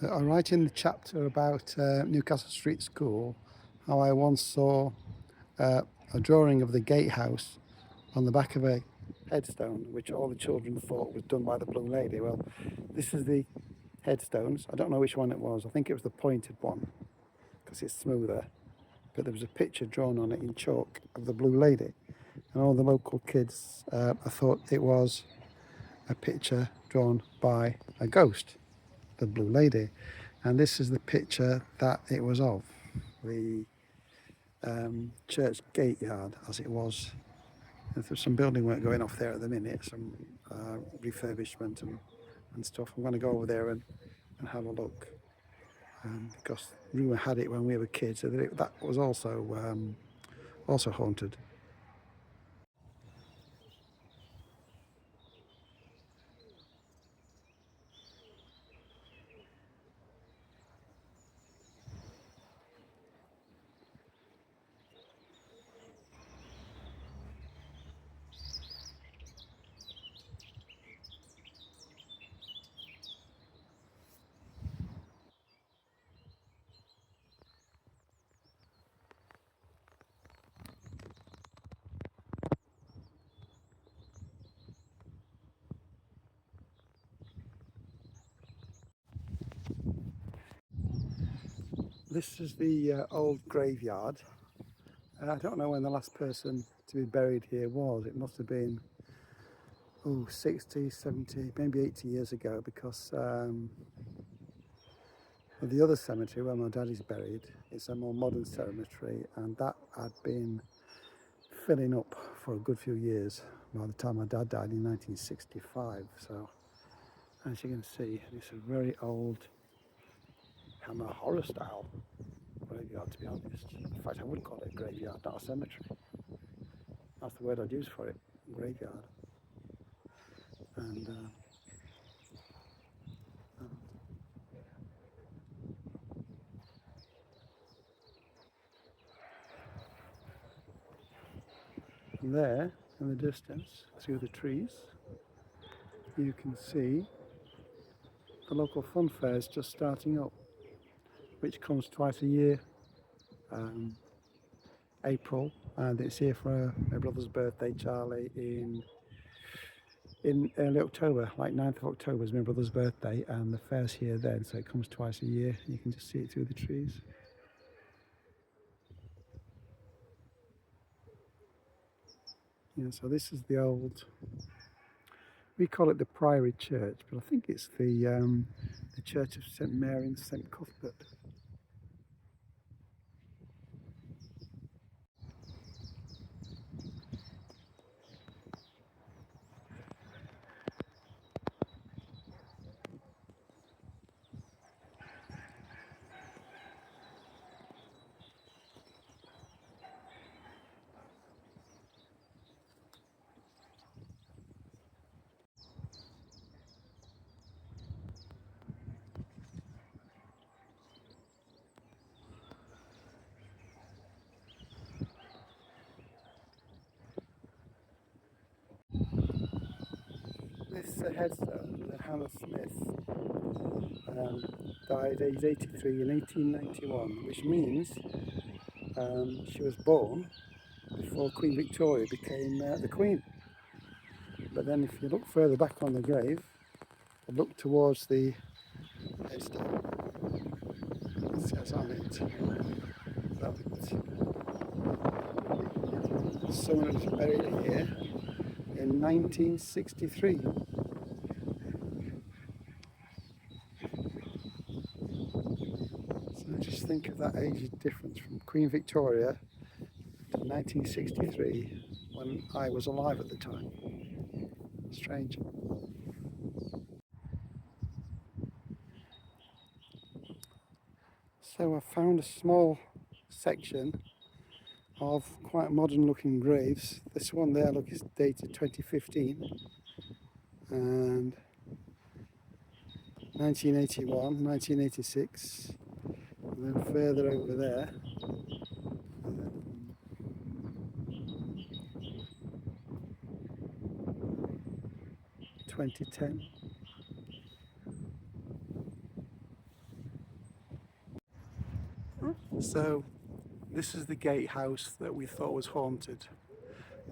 I write in the chapter about Newcastle Street School how I once saw uh, a drawing of the gatehouse on the back of a headstone, which all the children thought was done by the Blue Lady. Well, this is the headstones. I don't know which one it was. I think it was the pointed one because it's smoother. But there was a picture drawn on it in chalk of the Blue Lady, and all the local kids I thought it was a picture drawn by a ghost, the Blue Lady. And this is the picture that it was of, the church gate yard as it was. There's some building work going off there at the minute, some refurbishment and stuff. I'm going to go over there and have a look, because rumour had it when we were kids that that was also haunted. This is the old graveyard. I don't know when the last person to be buried here was. It must have been 60, 70, maybe 80 years ago, because the other cemetery where my dad is buried, it's a more modern cemetery, and that had been filling up for a good few years by the time my dad died in 1965. So as you can see, it's a very old kind of horror style graveyard, to be honest. In fact, I wouldn't call it a graveyard, not a cemetery. That's the word I'd use for it, graveyard. And there in the distance, through the trees, you can see the local fun fair is just starting up, which comes twice a year, April, and it's here for my brother's birthday, Charlie, in early October, like 9th of October is my brother's birthday, and the fair's here then, so it comes twice a year. You can just see it through the trees. Yeah, so this is the old, we call it the Priory Church, but I think it's the Church of St Mary and St Cuthbert. This headstone that Hannah Smith died aged 83 in 1891, which means she was born before Queen Victoria became the Queen. But then if you look further back on the grave, look towards the headstone, it says on it that someone was buried here in 1963. So just think of that age difference from Queen Victoria to 1963, when I was alive at the time. Strange. So I found a small section of quite modern looking graves. This one there, look, is dated 2015, and 1981, 1986, and then further over there, 2010. So this is the gatehouse that we thought was haunted.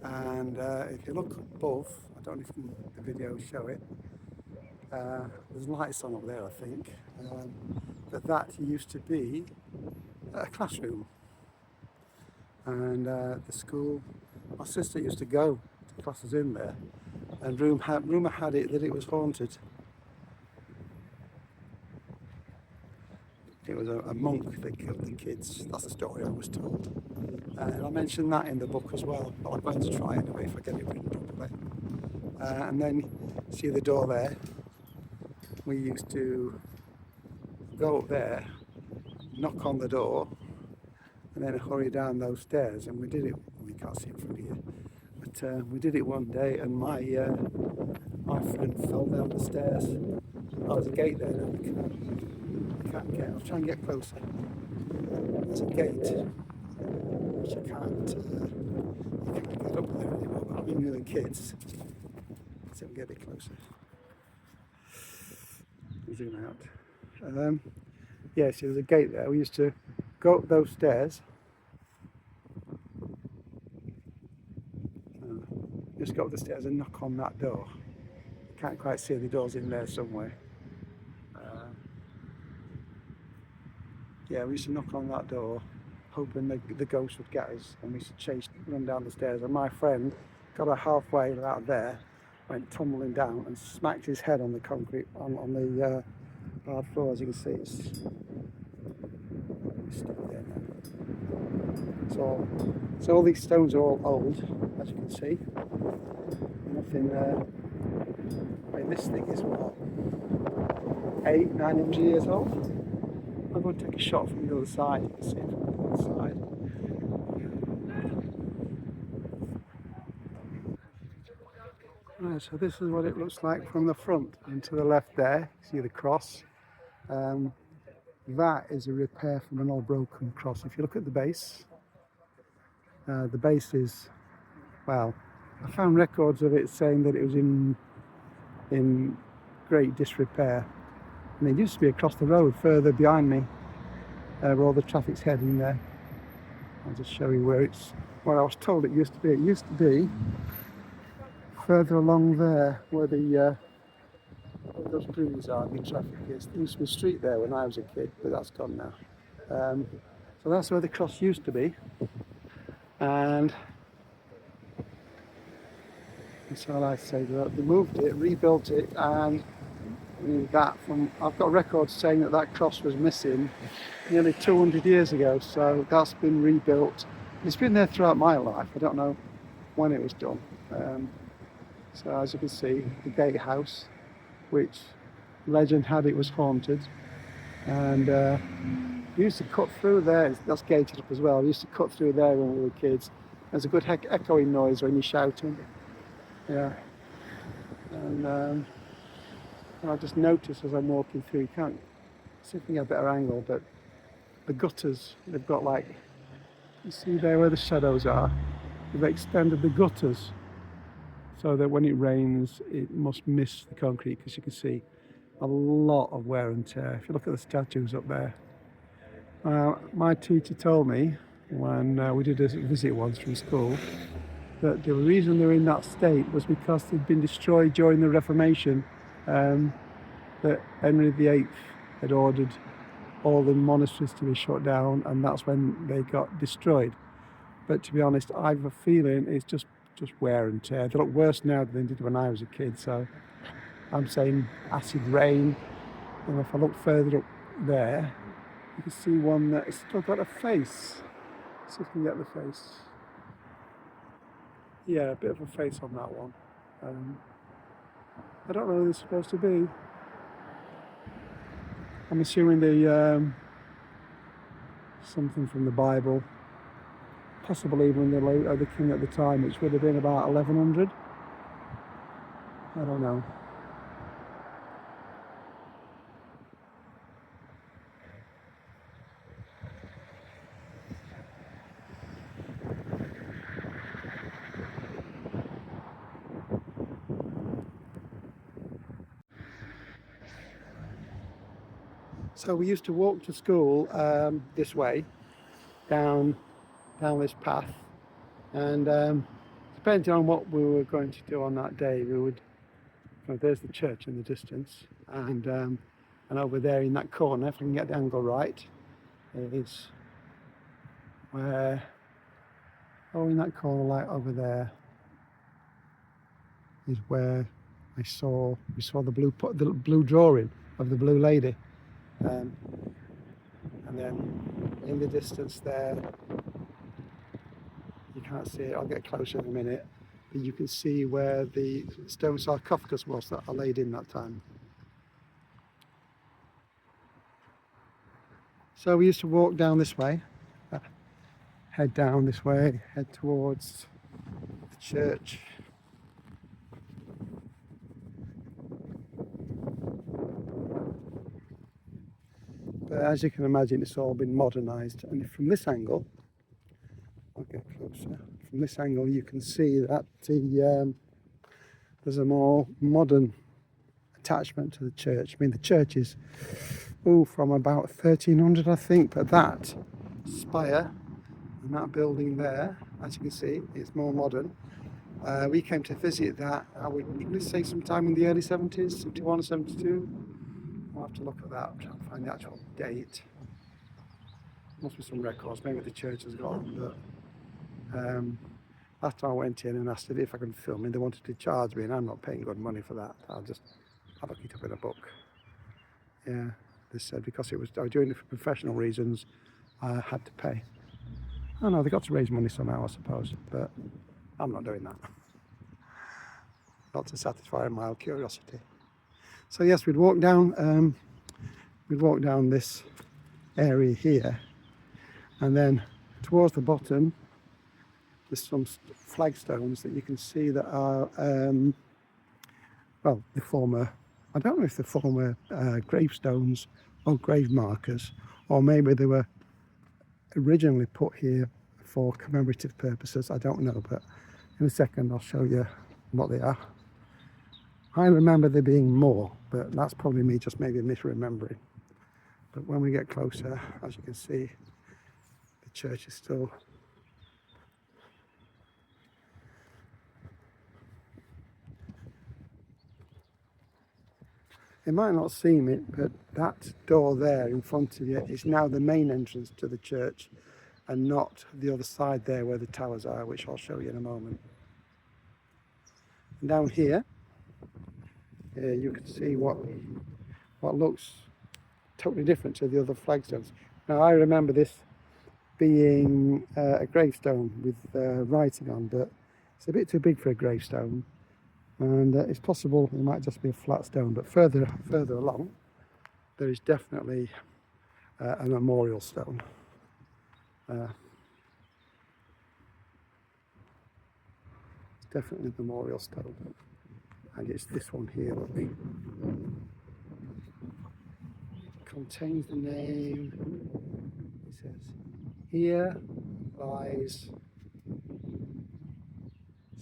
And if you look above, I don't know if the video show it, there's lights on up there, I think. But that used to be a classroom. And the school, my sister used to go to classes in there, and rumour had it that it was haunted. It was a monk that killed the kids. That's the story I was told. And I mentioned that in the book as well. But I'm going to try anyway if I get it written properly. And then, see the door there? We used to go up there, knock on the door, and then hurry down those stairs. And we did it. We can't see it from here, but we did it one day, and my friend fell down the stairs. Oh, there's a gate there. Now. I can't get. I'll try and get closer. There's a gate which you can't get up there anymore. But I mean, with the kids. So we get it closer. Zoom out. Yeah, so there's a gate there. We used to go up those stairs. Just go up the stairs and knock on that door. Can't quite see the doors in there somewhere. Yeah, we used to knock on that door, hoping the ghost would get us, and we used to run down the stairs. And my friend got her halfway out there, went tumbling down and smacked his head on the concrete, on the hard floor. As you can see, it's stuck there now. So all these stones are all old, as you can see. Nothing. I mean, this thing is what, 800-900 years old. I'm going to take a shot from the other side. You can see it from the other side. Right, so this is what it looks like from the front. And to the left there, you see the cross. That is a repair from an old broken cross. If you look at the base is, well, I found records of it saying that it was in great disrepair. And it used to be across the road further behind me, where all the traffic's heading there. I'll just show you where I was told it used to be. It used to be further along there, where those buildings are, the traffic is. There used to be a street there when I was a kid, but that's gone now. So that's where the cross used to be. And that's all I say. They moved it, rebuilt it, and I've got records saying that cross was missing nearly 200 years ago, so that's been rebuilt. It's been there throughout my life. I don't know when it was done. So as you can see, the gatehouse, which legend had it was haunted, and we used to cut through there. That's gated up as well. We used to cut through there when we were kids. There's a good echoing noise when you're shouting. Yeah. And I just noticed as I'm walking through, you can't see if we can get a better angle, but the gutters, they've got like, you see there where the shadows are, they've extended the gutters so that when it rains, it must miss the concrete, because you can see a lot of wear and tear. If you look at the statues up there. My teacher told me when we did a visit once from school that the reason they're in that state was because they'd been destroyed during the Reformation. That Henry VIII had ordered all the monasteries to be shut down, and that's when they got destroyed. But to be honest, I have a feeling it's just wear and tear. They look worse now than they did when I was a kid, so I'm saying acid rain. And if I look further up there, you can see one that has still got a face. See if we can get the face. Yeah, a bit of a face on that one. I don't know who they're supposed to be. I'm assuming something from the Bible, possibly even the king at the time, which would have been about 1100. I don't know. So we used to walk to school this way, down this path, and depending on what we were going to do on that day, we would. Well, there's the church in the distance, and over there in that corner, if I can get the angle right, is where. Oh, in that corner, light over there, is where we saw the blue drawing of the Blue Lady, and then in the distance there, you can't see it. I'll get closer in a minute, but you can see where the stone sarcophagus was that are laid in that time. So we used to walk down this way, head down this way, head towards the church. But as you can imagine, it's all been modernised, and from this angle, I'll get closer. From this angle, you can see that there's a more modern attachment to the church. I mean, the church is from about 1300, I think, but that spire and that building there, as you can see, it's more modern. We came to visit that, I would say sometime in the early 70s, 71 or 72. I'll have to look at that, try and find the actual date. Must be some records, maybe the church has got them, but last time I went in and asked if I could film it, they wanted to charge me, and I'm not paying good money for that. I'll just look it up in a book. Yeah, they said because I was doing it for professional reasons, I had to pay. I know, they got to raise money somehow, I suppose, but I'm not doing that. Not to satisfy my curiosity. So yes, we'd walk down this area here, and then towards the bottom, there's some flagstones that you can see that are, well, the former, I don't know if they're former gravestones or grave markers, or maybe they were originally put here for commemorative purposes, I don't know, but in a second I'll show you what they are. I remember there being more, but that's probably me just maybe misremembering. But when we get closer, as you can see, the church is still it might not seem it, but that door there in front of you is now the main entrance to the church, and not the other side there where the towers are, which I'll show you in a moment. And down here, you can see what looks totally different to the other flagstones. Now I remember this being a gravestone with writing on, but it's a bit too big for a gravestone, and it's possible it might just be a flat stone. But further along, there is definitely a memorial stone. It's definitely a memorial stone, and it's this one here. Look. Contains the name. It says, "Here lies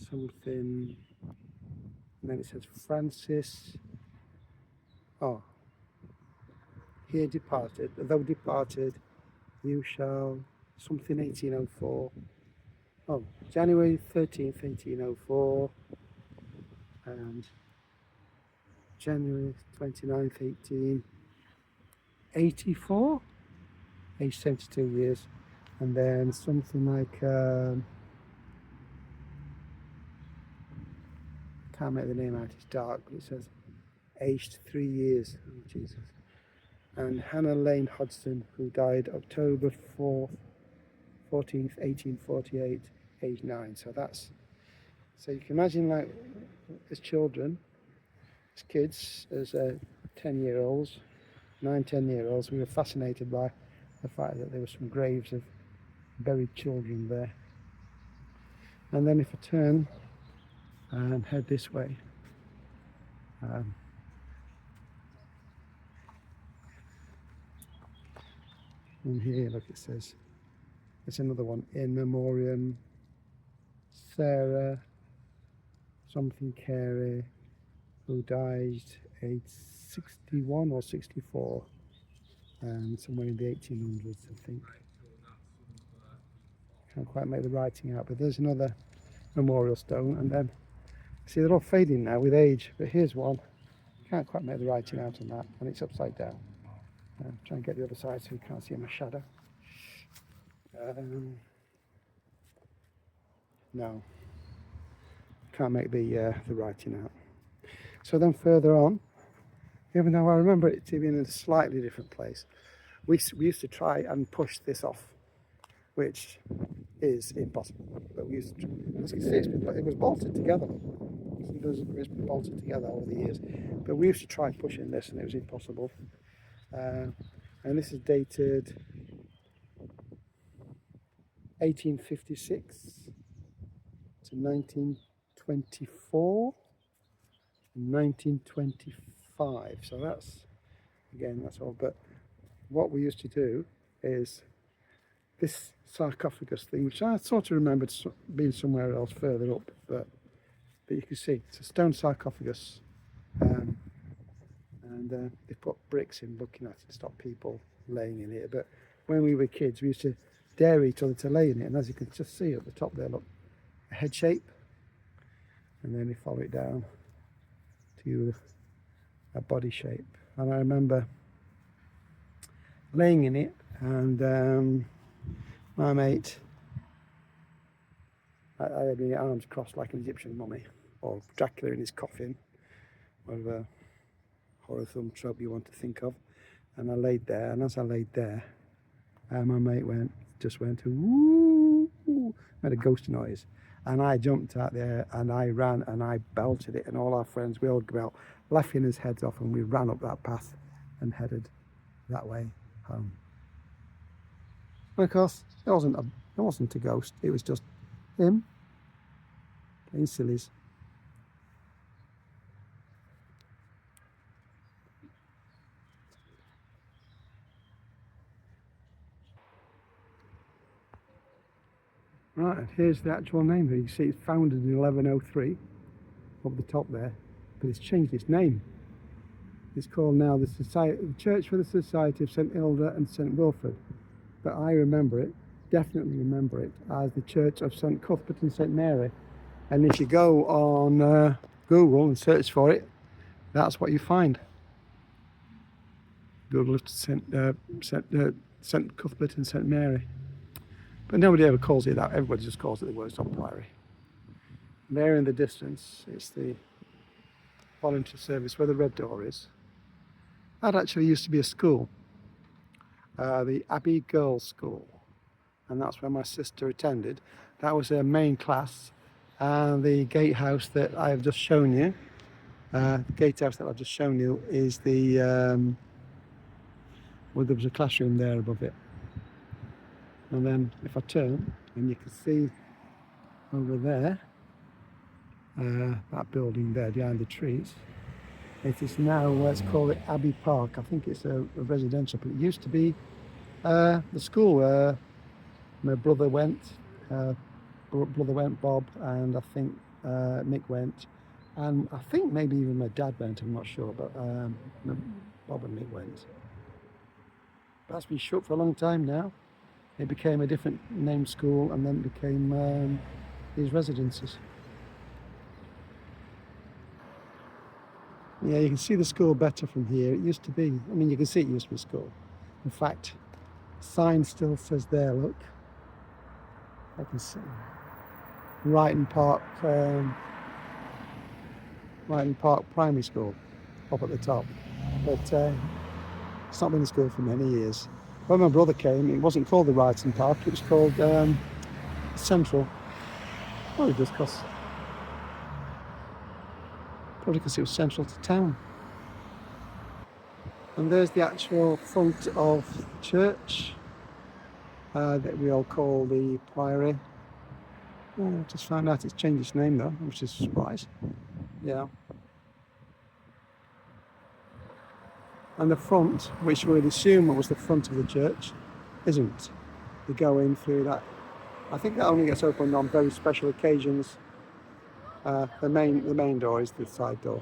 something," and then it says Francis. Oh, here departed, though departed, you shall something 1804. Oh, January 13th, 1804, and January 29th, 1884, aged 72 years, and then something like, can't make the name out, it's dark, but it says aged 3 years, oh Jesus. And Hannah Lane Hodgson, who died October 4th, 14th, 1848, age 9. So so you can imagine, like, as children, as kids, as 10-year-olds, 9-10-year-olds, we were fascinated by the fact that there were some graves of buried children there. And then if I turn and head this way, and here, look, it says, it's another one, in memoriam Sarah something Carey, who died aged 61 or 64, somewhere in the 1800s, I think. Can't quite make the writing out, but there's another memorial stone, and then see they're all fading now with age, but here's one. Can't quite make the writing out on that, and it's upside down. Try and get the other side so you can't see my shadow. No, can't make the writing out. So then further on, even though I remember it to be in a slightly different place, we used to try and push this off, which is impossible. But we used to, as you can see, it was bolted together. It's been bolted together over the years. But we used to try pushing this, and it was impossible. And this is dated 1856 to 1924 and 1925. So that's all. But what we used to do is this sarcophagus thing, which I sort of remembered being somewhere else further up, but you can see it's a stone sarcophagus, and they put bricks in looking at it to stop people laying in it. But when we were kids, we used to dare each other to lay in it, and as you can just see at the top there, look, a head shape, and then we follow it down to a body shape. And I remember laying in it, and my mate, I had my arms crossed like an Egyptian mummy, or Dracula in his coffin, whatever horror film trope you want to think of. And I laid there, and as I laid there, my mate just went woo, made a ghost noise, and I jumped out there and I ran and I belted it, and all our friends, we all go out laughing his heads off, and we ran up that path and headed that way home. And of course, it wasn't a ghost, it was just him playing sillies. Right, and here's the actual name here. You can see it's founded in 1103 up the top there, but it's changed its name. It's called now the Church for the Society of St Ilda and St Wilfrid, but I definitely remember it as the Church of St Cuthbert and St Mary. And if you go on Google and search for it, that's what you find. Google St Cuthbert and St Mary. But nobody ever calls it that. Everybody just calls it the Worsthorpe Priory. There in the distance is the volunteer service where the red door is. That actually used to be a school, the Abbey Girls' School, and that's where my sister attended. That was her main class, and the gatehouse that I've just shown you, is the well, there was a classroom there above it. And then if I turn, and you can see over there, that building there behind the trees, it is now, let's call it Abbey Park. I think it's a residential, but it used to be the school where my brother went, Bob, and I think Mick went, and I think maybe even my dad went, I'm not sure, but Bob and Mick went. But that's been shut for a long time now. It became a different named school, and then it became these residences. Yeah, you can see the school better from here. It used to be, I mean, you can see it used to be a school. In fact, the sign still says there, look. I can see. Wrighton Park Primary School up at the top. But it's not been a school for many years. When my brother came, it wasn't called the Wrighton Park, it was called Central. Probably just because it was central to town. And there's the actual front of the church that we all call the Priory. Oh, just found out it's changed its name though, which is a surprise. Yeah. And the front, which we'd assume was the front of the church, isn't. You go in through that. I think that only gets opened on very special occasions. The main door is the side door.